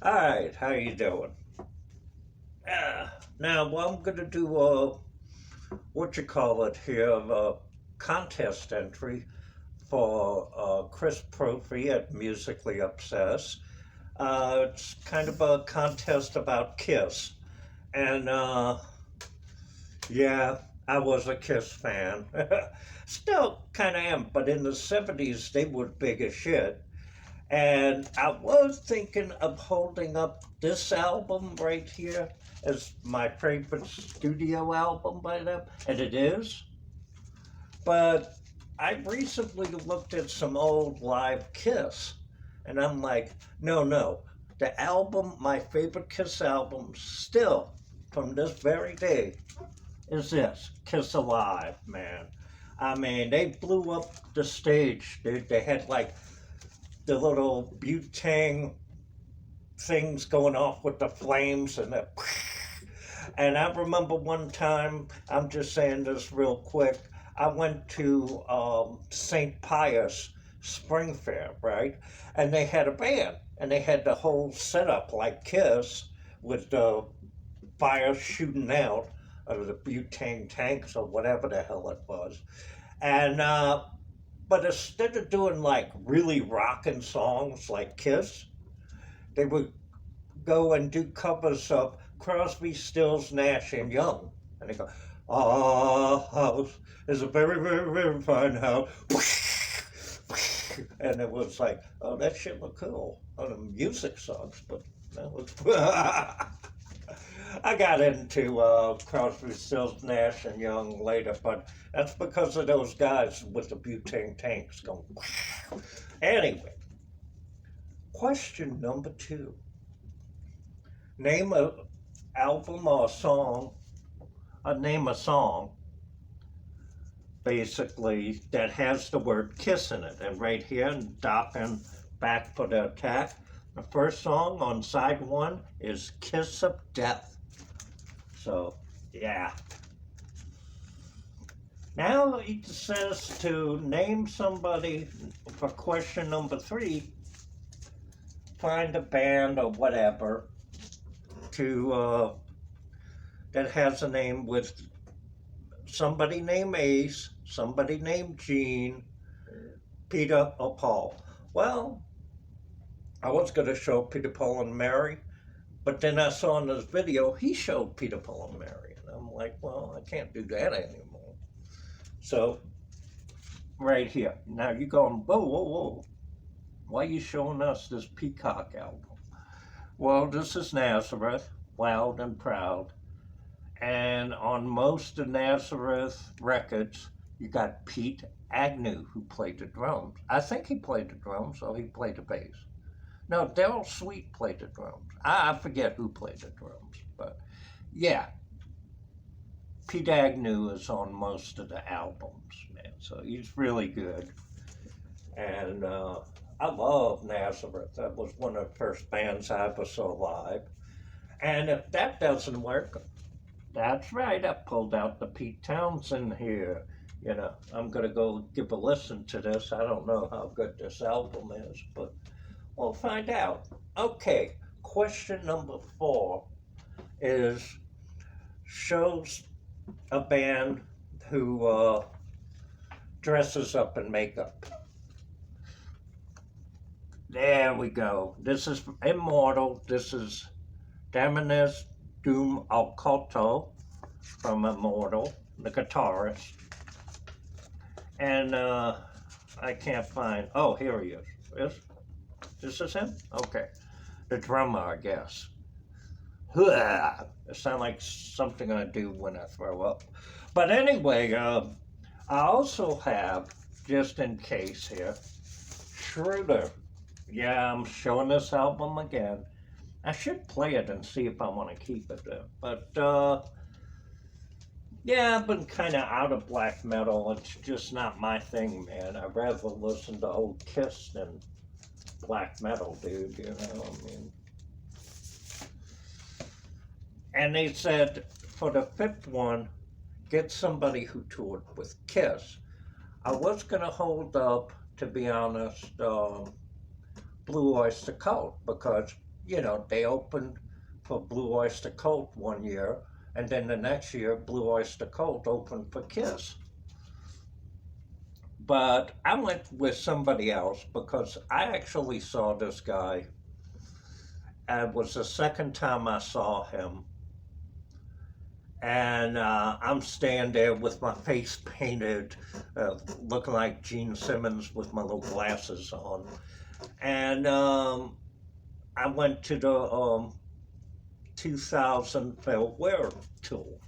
All right, how you doing? Now, well, I'm gonna do what you call it here, a contest entry for Chris Propfe at Musically Obsessed. It's kind of a contest about Kiss, and yeah, I was a Kiss fan. Still kind of am, but in the '70s they were big as shit. And I was thinking of holding up this album right here as my favorite studio album by them, and it is. But I recently looked at some old live Kiss, and I'm like, no, no. The album, my favorite Kiss album, still from this very day, is this Kiss Alive, man. I mean, they blew up the stage. They had like the little butane things going off with the flames and the and I remember one time, I'm just saying this real quick, I went to St. Pius Spring Fair, right? And they had a band, and they had the whole setup like Kiss with the fire shooting out of the butane tanks or whatever the hell it was. And but instead of doing like really rocking songs like Kiss, they would go and do covers of Crosby, Stills, Nash, and Young. And they go, "Our house is a very, very, very fine house." And it was like, oh, that shit looked cool on the music songs, but that was. I got into Crosby, Stills, Nash, and Young later, but that's because of those guys with the butane tanks going. Anyway, question number two. Name a album or a song, name a song basically that has the word Kiss in it. And right here, docking back for the attack, the first song on side one is Kiss of Death. So, yeah. Now it says to name somebody for question number three, find a band or whatever to that has a name with somebody named Ace, somebody named Gene, Peter, or Paul. Well, I was going to show Peter, Paul, and Mary, but then I saw in this video he showed Peter, Paul, and Mary, and I'm like, well, I can't do that anymore. So, right here. Now you're going, whoa, whoa, whoa. Why are you showing us this Peacock album? Well, this is Nazareth, Loud and Proud. And on most of Nazareth records, you got Pete Agnew, who played the drums. I think he played the drums, or he played the bass. No, Daryl Sweet played the drums. I forget who played the drums, but yeah, Pete Agnew is on most of the albums, man. So he's really good. And I love Nazareth. That was one of the first bands I ever saw live. And if that doesn't work, that's right, I pulled out the Pete Townsend here. You know, I'm going to go give a listen to this. I don't know how good this album is, but we'll find out. Okay, question number four is shows a band who dresses up in makeup. There we go. This is Immortal. This is Damonis Doom Occulto from Immortal, the guitarist. And I can't find, oh, here he is. This is him? Okay. The drummer, I guess. It sounds like something I do when I throw up. But anyway, I also have, just in case here, Schroeder. Yeah, I'm showing this album again. I should play it and see if I want to keep it there. But, yeah, I've been kind of out of black metal. It's just not my thing, man. I'd rather listen to old Kiss than black metal, dude, you know, I mean. And they said, for the fifth one, get somebody who toured with Kiss. I was going to hold up, to be honest, Blue Oyster Cult, because you know, they opened for Blue Oyster Cult one year, and then the next year, Blue Oyster Cult opened for Kiss. But I went with somebody else because I actually saw this guy. It was the second time I saw him. And I'm standing there with my face painted, looking like Gene Simmons with my little glasses on. And I went to the 2000 farewell tour.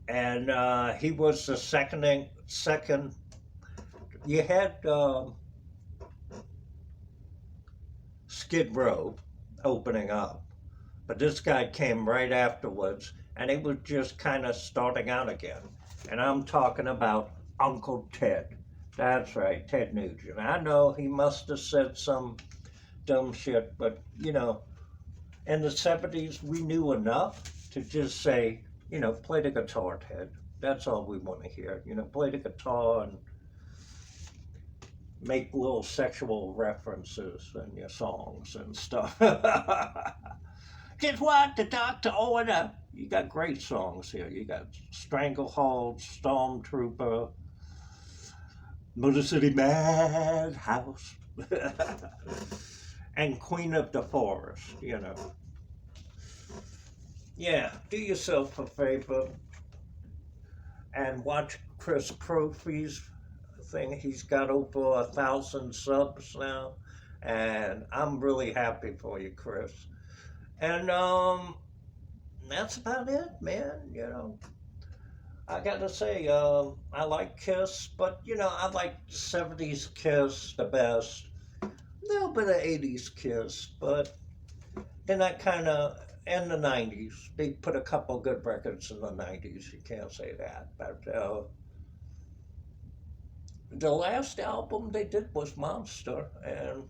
And he was the second. You had Skid Row opening up, but this guy came right afterwards, and he was just kind of starting out again. And I'm talking about Uncle Ted. That's right, Ted Nugent. I know he must have said some dumb shit, but you know, in the 70s, we knew enough to just say, you know, play the guitar, Ted. That's all we want to hear. You know, play the guitar and make little sexual references in your songs and stuff. Just what the doctor ordered. You got great songs here. You got Stranglehold, Stormtrooper, Motor City Madhouse, and Queen of the Forest, you know. Yeah, do yourself a favor and watch Chris Propfe's thing. He's got over 1,000 subs now, and I'm really happy for you, Chris. And that's about it, man. You know, I gotta say, I like Kiss, but you know, I like 70s Kiss the best. A little bit of 80s Kiss, but then I kind of, in the 90s, they put a couple good records in the 90s. You can't say that, but the last album they did was Monster, and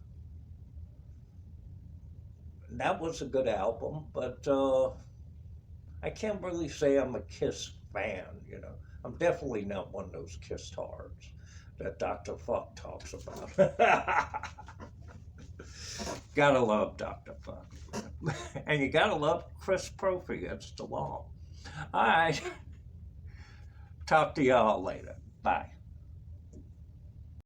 that was a good album, but I can't really say I'm a Kiss fan, you know. I'm definitely not one of those Kiss tards that Dr. Fuck talks about. Gotta love Dr. Fuck. And you gotta love Chris Propfe, it's the law. All right. Talk to y'all later. Bye.